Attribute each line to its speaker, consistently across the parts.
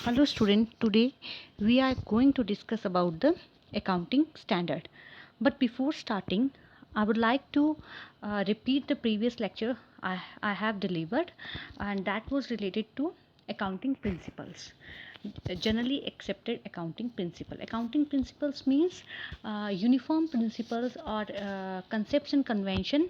Speaker 1: Hello student, today we are going to discuss about the accounting standard. But before starting, I would like to repeat the previous lecture I have delivered, and that was related to accounting principles. Generally accepted accounting principle. Accounting principles means uniform principles or concepts and convention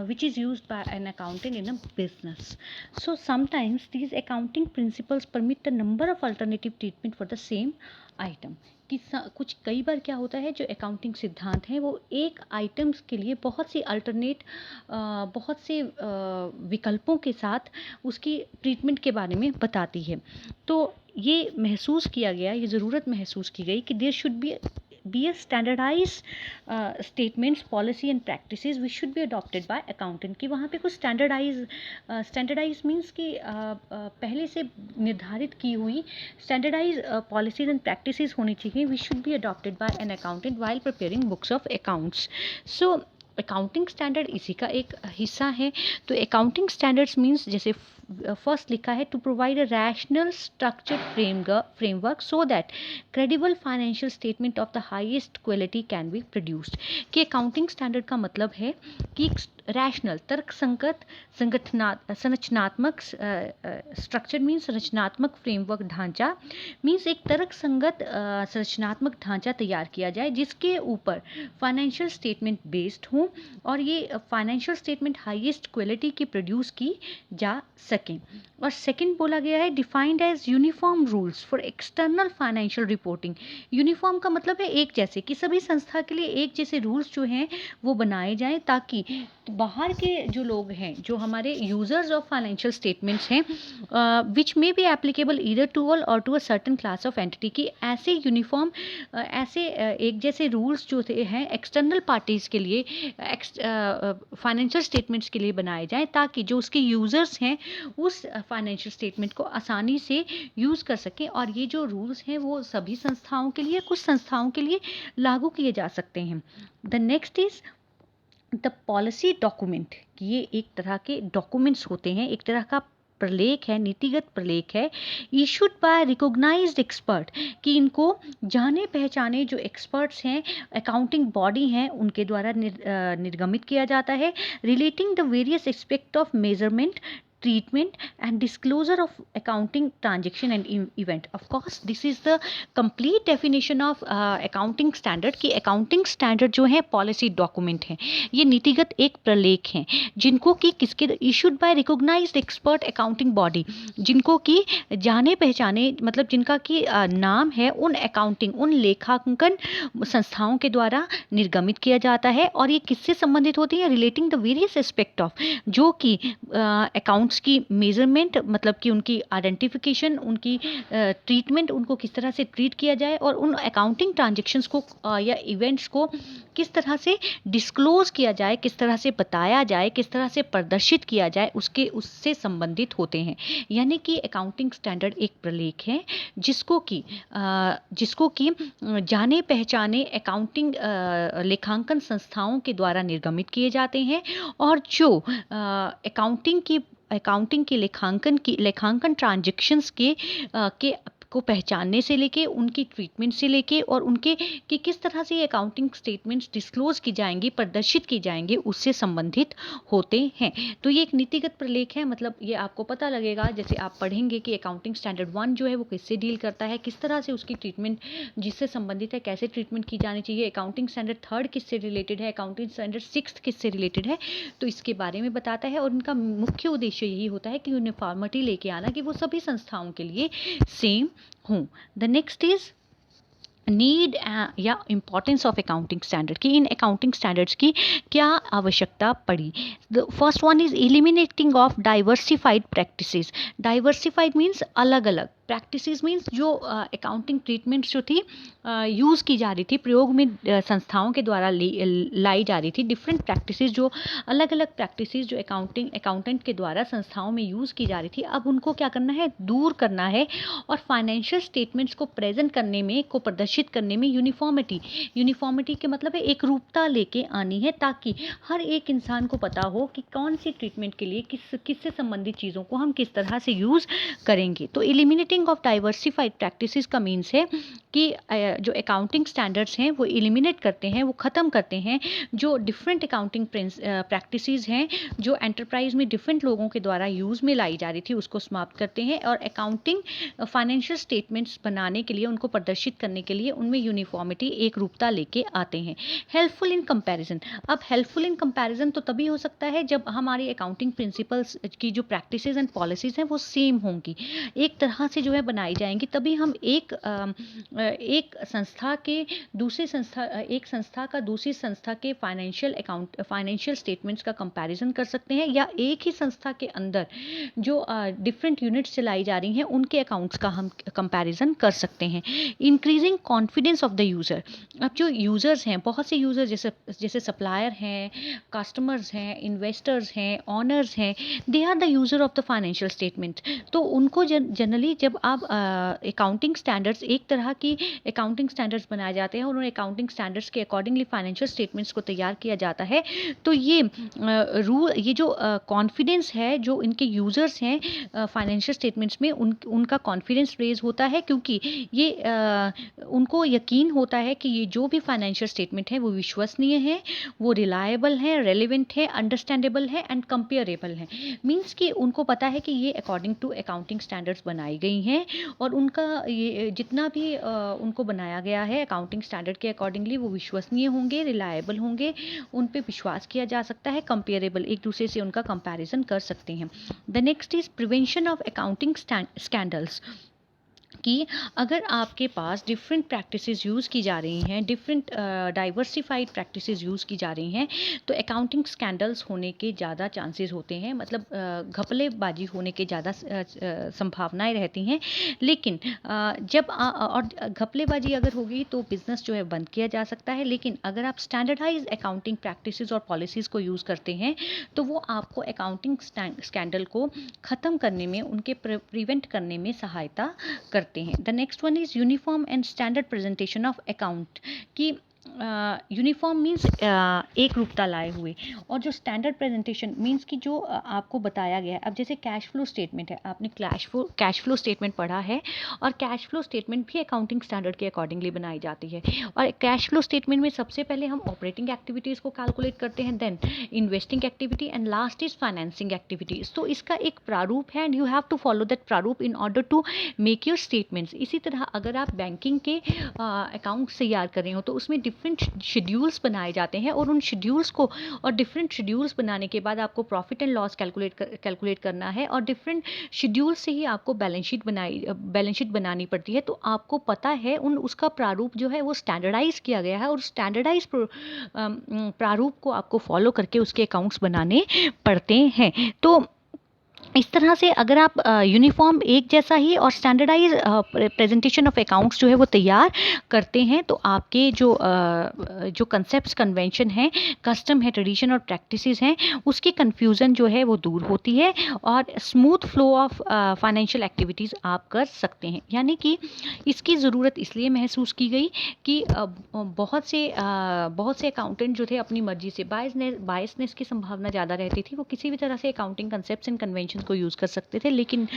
Speaker 1: which is used by an accountant in a business. So sometimes these accounting principles permit a number of alternative treatment for the same item. कि कुछ कई बार क्या होता है, जो accounting सिद्धांत हैं वो एक आइटम्स के लिए बहुत से अल्टरनेट बहुत से विकल्पों के साथ उसकी ट्रीटमेंट के बारे में बताती है. तो ये महसूस किया गया, ये ज़रूरत महसूस की गई कि there should be a standardized statements, policy and practices which should be adopted by accountant. कि वहाँ पे कुछ standardized means कि पहले से निर्धारित की हुई standardized policies and practices होनी चाहिए which should be adopted by an accountant while preparing books of accounts. So accounting standard इसी का एक हिस्सा है. तो अकाउंटिंग स्टैंडर्ड्स मीन्स, जैसे फर्स्ट लिखा है, to provide a rational structured framework so that credible financial statement of the highest quality can be produced. कि अकाउंटिंग स्टैंडर्ड का मतलब है कि रैशनल तर्कसंगत संरचनात्मक स्ट्रक्चर मीन्स संरचनात्मक फ्रेमवर्क ढांचा मीन्स एक तर्कसंगत संरचनात्मक ढांचा तैयार किया जाए जिसके ऊपर फाइनेंशियल स्टेटमेंट बेस्ड हों और ये फाइनेंशियल स्टेटमेंट हाईएस्ट क्वालिटी की प्रोड्यूस की जा सकें. और सेकंड बोला गया है defined as uniform rules for external financial reporting. Uniform का मतलब है एक जैसे, कि सभी संस्था के लिए एक जैसे रूल्स जो हैं वो बनाए जाएं ताकि बाहर के जो लोग हैं, जो हमारे यूजर्स ऑफ फाइनेंशियल स्टेटमेंट्स हैं, which may be applicable either to all or to a certain class of entity, की ऐसे यूनिफॉर्म ऐसे एक जैसे रूल्स जो हैं एक्सटर्नल पार्टीज़ के लिए, फाइनेंशियल स्टेटमेंट्स के लिए बनाए जाएं ताकि जो उसके यूज़र्स हैं उस फाइनेंशियल स्टेटमेंट को आसानी से यूज़ कर सकें. और ये जो रूल्स हैं वो सभी संस्थाओं के लिए, कुछ संस्थाओं के लिए लागू किए जा सकते हैं. The next is the policy document. ये एक तरह के डॉक्यूमेंट्स होते हैं, एक तरह का प्रलेख है, नीतिगत प्रलेख है, इशूड बाय रिकॉग्नाइज्ड एक्सपर्ट, कि इनको जाने पहचाने जो एक्सपर्ट्स हैं, अकाउंटिंग बॉडी हैं, उनके द्वारा निर्गमित किया जाता है. Relating the various aspect of measurement, treatment and disclosure of accounting transaction and event. Of course this is the complete definition of accounting standard. कि accounting standard जो है policy document है, ये नीतिगत एक प्रलेख हैं जिनको कि किसके issued by recognized expert accounting body, जिनको कि जाने पहचाने मतलब जिनका कि नाम है उन accounting उन लेखांकन संस्थाओं के द्वारा निर्गमित किया जाता है. और ये किससे संबंधित होती है? Relating the various aspect of, जो कि अकाउंट्स की मेजरमेंट मतलब कि उनकी आइडेंटिफिकेशन, उनकी ट्रीटमेंट, उनको किस तरह से ट्रीट किया जाए और उन अकाउंटिंग ट्रांजेक्शन्स को या इवेंट्स को किस तरह से डिस्क्लोज किया जाए, किस तरह से बताया जाए, किस तरह से प्रदर्शित किया जाए, उससे संबंधित होते हैं. यानी कि अकाउंटिंग स्टैंडर्ड एक प्रलेख है जिसको कि जाने पहचाने अकाउंटिंग लेखांकन संस्थाओं के द्वारा निर्गमित किए जाते हैं और जो अकाउंटिंग की लेखांकन ट्रांजैक्शंस के को पहचानने से लेके उनकी ट्रीटमेंट से लेके और उनके कि किस तरह से ये अकाउंटिंग स्टेटमेंट्स डिस्क्लोज की जाएंगी, प्रदर्शित की जाएंगे, उससे संबंधित होते हैं. तो ये एक नीतिगत प्रलेख है. मतलब ये आपको पता लगेगा जैसे आप पढ़ेंगे कि अकाउंटिंग स्टैंडर्ड 1 जो है वो किससे डील करता है, किस तरह से उसकी ट्रीटमेंट जिससे संबंधित है, कैसे ट्रीटमेंट की जानी चाहिए. अकाउंटिंग स्टैंडर्ड 3 किससे रिलेटेड है, अकाउंटिंग स्टैंडर्ड 6 किससे रिलेटेड है, तो इसके बारे में बताता है. और इनका मुख्य उद्देश्य यही होता है कि यूनिफॉर्मिटी लेके आना, कि वो सभी संस्थाओं के लिए सेम हूँ. द नेक्स्ट इज नीड या इम्पॉर्टेंस ऑफ अकाउंटिंग स्टैंडर्ड, कि इन अकाउंटिंग स्टैंडर्ड्स की क्या आवश्यकता पड़ी. The first one is eliminating of diversified practices. Diversified means अलग अलग, प्रैक्टिसेस मीन्स जो अकाउंटिंग ट्रीटमेंट्स जो थी यूज़ की जा रही थी, प्रयोग में संस्थाओं के द्वारा लाई जा रही थी. डिफरेंट प्रैक्टिसेस, जो अलग अलग प्रैक्टिसेस जो अकाउंटेंट के द्वारा संस्थाओं में यूज़ की जा रही थी, अब उनको क्या करना है, दूर करना है और फाइनेंशियल स्टेटमेंट्स को प्रेजेंट करने में, को प्रदर्शित प्रदर्शित करने में यूनिफॉर्मिटी के मतलब है एक रूपता लेके आनी है, ताकि हर एक इंसान को पता हो कि कौन सी ट्रीटमेंट के लिए किससे संबंधित चीज़ों को हम किस तरह से यूज़ करेंगे। तो एलिमिनेटिंग ऑफ डाइवर्सिफाइड प्रैक्टिसेस का मीन्स है कि जो अकाउंटिंग स्टैंडर्ड्स हैं वो एलिमिनेट करते हैं, वो ख़त्म करते हैं जो डिफरेंट अकाउंटिंग प्रैक्टिसेस हैं जो एंटरप्राइज में डिफरेंट लोगों के द्वारा यूज़ में लाई जा रही थी, उसको समाप्त करते हैं और अकाउंटिंग फाइनेंशियल स्टेटमेंट्स बनाने के लिए, उनको प्रदर्शित करने के लिए उनमें यूनिफॉर्मिटी, एक रूपता लेके आते हैं। Helpful in comparison. अब हेल्पफुल इन कंपैरिजन तो तभी हो सकता है जब हमारी अकाउंटिंग प्रिंसिपल्स की जो प्रैक्टिसेस एंड पॉलिसीज हैं वो सेम होंगी, एक तरह से जो है बनाई जाएंगी, तभी हम एक संस्था का दूसरी संस्था के फाइनेंशियल स्टेटमेंट्स का कंपैरिजन कर सकते हैं, या एक ही संस्था के अंदर जो डिफरेंट यूनिट्स चलाई जा रही हैं उनके अकाउंट्स का हम कंपैरिजन कर सकते हैं। Increasing confidence of the user. अब जो यूज़र्स हैं, बहुत से यूज़र जैसे सप्लायर हैं, कस्टमर्स हैं, इन्वेस्टर्स हैं, ऑनर्स हैं, they are the user of the financial statement. तो उनको जनरली जब आप अकाउंटिंग स्टैंडर्ड्स, एक तरह की अकाउंटिंग स्टैंडर्ड्स बनाए जाते हैं और उन अकाउंटिंग स्टैंडर्ड्स के अकॉर्डिंगली फाइनेंशियल स्टेटमेंट्स को तैयार किया जाता है, तो ये जो कॉन्फिडेंस है जो इनके यूज़र्स हैं फाइनेंशियल स्टेटमेंट्स में, उनका कॉन्फिडेंस रेज होता है, क्योंकि ये उनको यकीन होता है कि ये जो भी फाइनेंशियल स्टेटमेंट है वो विश्वसनीय है, वो रिलायबल है, रेलिवेंट है, अंडरस्टैंडेबल है एंड कंपेरेबल है। मीन्स कि उनको पता है कि ये अकॉर्डिंग टू अकाउंटिंग स्टैंडर्ड्स बनाई गई हैं और उनका ये जितना भी उनको बनाया गया है अकाउंटिंग स्टैंडर्ड के अकॉर्डिंगली वो विश्वसनीय होंगे, रिलायबल होंगे, उन पे विश्वास किया जा सकता है, कंपेरेबल, एक दूसरे से उनका कंपैरिजन कर सकते हैं। The next is prevention of accounting scandals, कि अगर आपके पास डिफरेंट प्रैक्टिसेस यूज़ की जा रही हैं, डिफरेंट डाइवर्सिफाइड प्रैक्टिसेस यूज़ की जा रही हैं, तो अकाउंटिंग स्कैंडल्स होने के ज़्यादा चांसेस होते हैं, मतलब घपलेबाजी होने के ज़्यादा संभावनाएं रहती हैं। लेकिन और घपलेबाजी अगर होगी तो बिज़नेस जो है बंद किया जा सकता है, लेकिन अगर आप स्टैंडर्डाइज अकाउंटिंग प्रैक्टिसेस और पॉलिसीज़ को यूज़ करते हैं तो वो आपको अकाउंटिंग स्कैंडल को ख़त्म करने में, उनके प्रिवेंट करने में सहायता करते हैं। The next one is uniform and standard presentation of account, की यूनिफॉर्म मीन्स एक रूपता लाए हुए, और जो स्टैंडर्ड प्रेजेंटेशन मीन्स कि जो आपको बताया गया है। अब जैसे कैश फ्लो स्टेटमेंट है, आपने कैश फ्लो स्टेटमेंट पढ़ा है, और कैश फ्लो स्टेटमेंट भी अकाउंटिंग स्टैंडर्ड के अकॉर्डिंगली बनाई जाती है। और कैश फ्लो स्टेटमेंट में सबसे पहले हम ऑपरेटिंग एक्टिविटीज़ को कैलकुलेट करते हैं, then investing activity and last is financing activities. तो इसका एक प्रारूप है and you have to follow that प्रारूप in order to make your statements. इसी तरह अगर आप बैंकिंग के अकाउंट्स तैयार कर रहे हो तो उसमें डिफरेंट शेड्यूल्स बनाए जाते हैं, और उन शेड्यूल्स को, और डिफरेंट शेड्यूल्स बनाने के बाद आपको प्रॉफिट एंड लॉस कैलकुलेट करना है, और डिफरेंट शेड्यूल से ही आपको बैलेंस शीट बनानी पड़ती है। तो आपको पता है उसका प्रारूप जो है वो स्टैंडर्डाइज किया गया है, और स्टैंडर्डाइज प्रारूप को आपको फॉलो करके उसके अकाउंट्स बनाने पड़ते हैं। तो इस तरह से अगर आप यूनिफॉर्म एक जैसा ही और स्टैंडर्डाइज प्रेजेंटेशन ऑफ अकाउंट्स जो है वो तैयार करते हैं, तो आपके जो कंसेप्ट्स, कन्वेंशन है, कस्टम है, ट्रेडिशन और प्रैक्टिसेस हैं, उसकी कन्फ्यूज़न जो है वो दूर होती है, और smooth flow of financial activities आप कर सकते हैं। यानी कि इसकी ज़रूरत इसलिए महसूस की गई कि बहुत से अकाउंटेंट जो थे अपनी मर्जी से, बायसनेस की संभावना ज़्यादा रहती थी, वो किसी भी तरह से अकाउंटिंग कंसेप्ट्स एंड कन्वेंशन को यूज़ कर सकते थे। लेकिन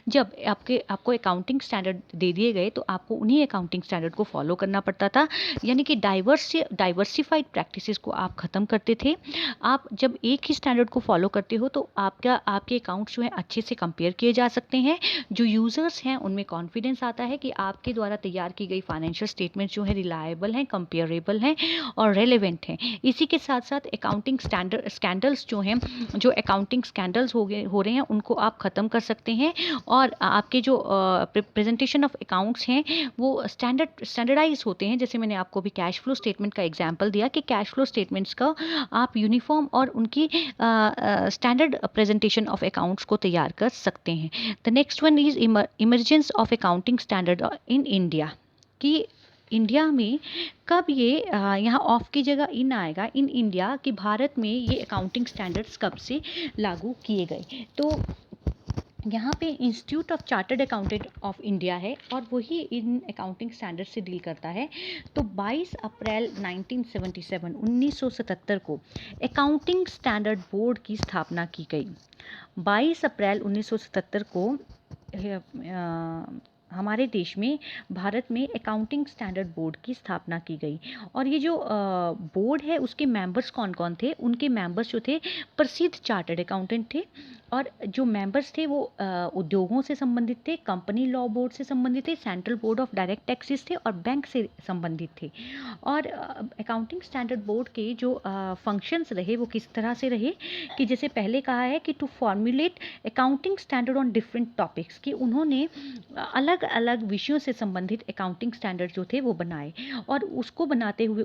Speaker 1: जब आपको अकाउंटिंग स्टैंडर्ड दे दिए गए तो आपको उन्हीं अकाउंटिंग स्टैंडर्ड को फॉलो करना पड़ता था, यानी कि डाइवर्सिफाइड प्रैक्टिसेस को आप ख़त्म करते थे। आप जब एक ही स्टैंडर्ड को फॉलो करते हो तो आपके अकाउंट्स जो है अच्छे से कंपेयर किए जा सकते हैं, जो यूज़र्स हैं उनमें कॉन्फिडेंस आता है कि आपके द्वारा तैयार की गई फाइनेंशियल स्टेटमेंट जो है रिलायबल हैं, कंपेरेबल हैं और रेलेवेंट हैं। इसी के साथ साथ अकाउंटिंग स्कैंडल्स जो हैं, जो अकाउंटिंग स्कैंडल्स हो रहे हैं उनको आप ख़त्म कर सकते हैं, और आपके जो प्रेजेंटेशन ऑफ अकाउंट्स हैं वो स्टैंडर्डाइज होते हैं। जैसे मैंने आपको भी कैश फ्लो स्टेटमेंट का एग्जांपल दिया कि कैश फ्लो स्टेटमेंट्स का आप यूनिफॉर्म और उनकी स्टैंडर्ड प्रेजेंटेशन ऑफ अकाउंट्स को तैयार कर सकते हैं। The next one is emergence of accounting standard in India, कि इंडिया में कब ये यहाँ ऑफ की जगह इन आएगा, इन इंडिया, कि भारत में ये अकाउंटिंग स्टैंडर्ड्स कब से लागू किए गए। तो यहाँ पे institute of chartered accountant of India है और वही इन अकाउंटिंग स्टैंडर्ड से डील करता है। तो 22 अप्रैल 1977 को अकाउंटिंग स्टैंडर्ड बोर्ड की स्थापना की गई। 22 अप्रैल 1977 को हमारे देश में, भारत में अकाउंटिंग स्टैंडर्ड बोर्ड की स्थापना की गई। और ये जो बोर्ड है उसके मेंबर्स कौन कौन थे? उनके मेंबर्स जो थे प्रसिद्ध चार्टर्ड अकाउंटेंट थे, और जो मेंबर्स थे वो उद्योगों से संबंधित थे, कंपनी लॉ बोर्ड से संबंधित थे, central board of direct taxes थे और बैंक से संबंधित थे। और अकाउंटिंग स्टैंडर्ड बोर्ड के जो फंक्शंस रहे वो किस तरह से रहे कि जैसे पहले कहा है कि to formulate accounting standard on different topics, कि उन्होंने अलग अलग विषयों से संबंधित अकाउंटिंग स्टैंडर्ड जो थे वो बनाए। और उसको बनाते हुए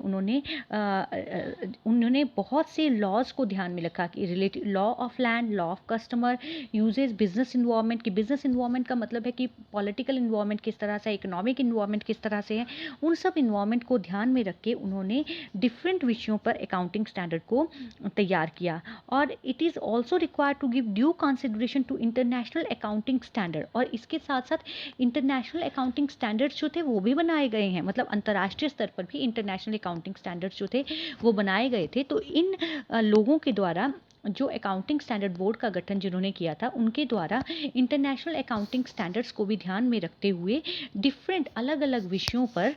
Speaker 1: उन्होंने बहुत से लॉज को ध्यान में रखा कि related law of land, law of customer, usages, business environment, की बिजनेस इन्वायरमेंट का मतलब है कि पॉलिटिकल इन्वायरमेंट किस तरह से, इकोनॉमिक इन्वायरमेंट किस तरह से है, उन सब इन्वायरमेंट को ध्यान में रख के उन्होंने डिफरेंट विषयों पर अकाउंटिंग स्टैंडर्ड को तैयार किया। और it is also required to give due consideration to international accounting standard, और इसके साथ साथ इंटरनेशनल अकाउंटिंग स्टैंडर्ड्स जो थे वो भी बनाए गए हैं, मतलब अंतर्राष्ट्रीय स्तर पर भी इंटरनेशनल अकाउंटिंग स्टैंडर्ड्स जो थे वो बनाए गए थे। तो इन लोगों के द्वारा, जो अकाउंटिंग स्टैंडर्ड बोर्ड का गठन जिन्होंने किया था, उनके द्वारा इंटरनेशनल अकाउंटिंग स्टैंडर्ड्स को भी ध्यान में रखते हुए डिफरेंट अलग अलग विषयों पर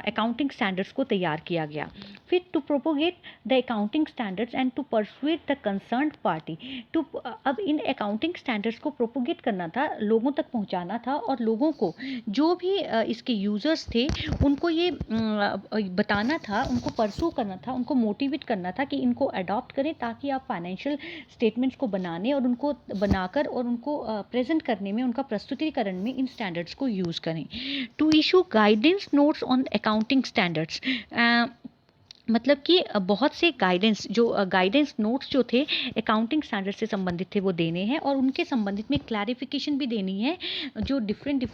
Speaker 1: अकाउंटिंग स्टैंडर्ड्स को तैयार किया गया। फिर to propagate the accounting standards and to persuade the concerned party to, अब इन अकाउंटिंग स्टैंडर्ड्स को प्रोपोगेट करना था, लोगों तक पहुंचाना था, और लोगों को जो भी इसके यूज़र्स थे उनको ये बताना था, उनको परसू करना था, उनको मोटिवेट करना था कि इनको अडॉप्ट करें, ताकि आप फाइनेंशियल स्टेटमेंट्स को बनाने और उनको बनाकर और उनको प्रेजेंट करने में, उनका प्रस्तुतिकरण में इन स्टैंडर्ड्स को यूज़ करें। To issue guidance notes on accounting standards, मतलब कि बहुत से गाइडेंस नोट्स जो थे अकाउंटिंग स्टैंडर्ड से संबंधित थे वो देने हैं, और उनके संबंधित में क्लैरिफिकेशन भी देनी है। जो डिफरेंट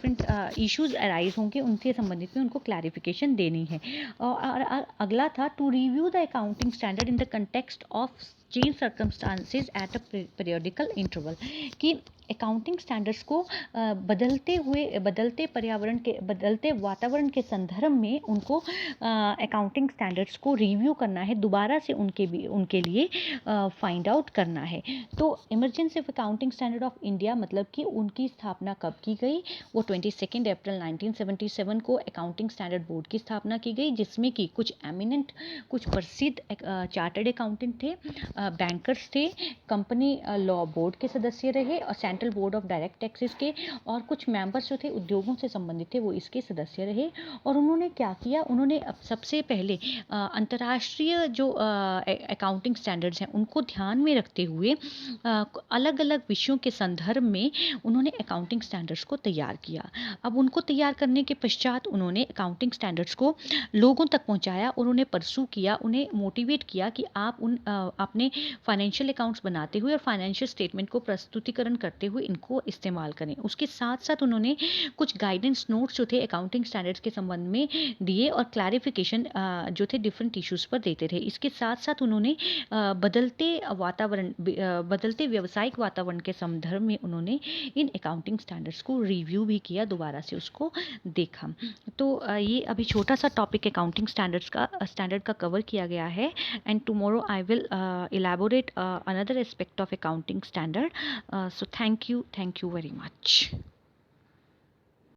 Speaker 1: इश्यूज अराइज होंगे उनसे संबंधित में उनको क्लैरिफिकेशन देनी है। और अगला था to review the accounting standard in the context of change circumstances at a periodical interval, कि अकाउंटिंग स्टैंडर्ड्स को बदलते वातावरण के संदर्भ में उनको अकाउंटिंग स्टैंडर्ड्स को रिव्यू करना है, दोबारा से उनके लिए फाइंड आउट करना है। तो emergency of accounting standard of India, मतलब कि उनकी स्थापना कब की गई? वो 22 अप्रैल 1977 को अकाउंटिंग स्टैंडर्ड बोर्ड की स्थापना की गई, जिसमें कि कुछ प्रसिद्ध चार्टर्ड अकाउंटेंट थे, बैंकर्स थे, कंपनी लॉ बोर्ड के सदस्य रहे, और central board of direct taxes के, और कुछ मेंबर्स जो थे उद्योगों से संबंधित थे वो इसके सदस्य रहे। और उन्होंने क्या किया? उन्होंने सबसे पहले अंतर्राष्ट्रीय जो अकाउंटिंग स्टैंडर्ड्स हैं उनको ध्यान में रखते हुए अलग अलग विषयों के संदर्भ में उन्होंने अकाउंटिंग स्टैंडर्ड्स को तैयार किया। अब उनको तैयार करने के पश्चात उन्होंने अकाउंटिंग स्टैंडर्ड्स को लोगों तक पहुंचाया, और उन्हें परसू किया, उन्हें मोटिवेट किया कि आप अपने फाइनेंशियल अकाउंट्स बनाते हुए और फाइनेंशियल स्टेटमेंट को प्रस्तुतिकरण करते हुए इनको इस्तेमाल करें। उसके साथ साथ उन्होंने कुछ गाइडेंस नोट्स जो थे अकाउंटिंग स्टैंडर्ड्स के संबंध में दिए, और क्लैरिफिकेशन जो थे डिफरेंट इश्यूज पर देते रहे। इसके साथ साथ उन्होंने बदलते व्यावसायिक वातावरण के संदर्भ में उन्होंने इन अकाउंटिंग स्टैंडर्ड्स को रिव्यू भी किया, दोबारा से उसको देखा। तो ये अभी छोटा सा टॉपिक अकाउंटिंग स्टैंडर्ड का कवर किया गया है, and tomorrow I will elaborate another aspect of accounting standard. So thank you very much.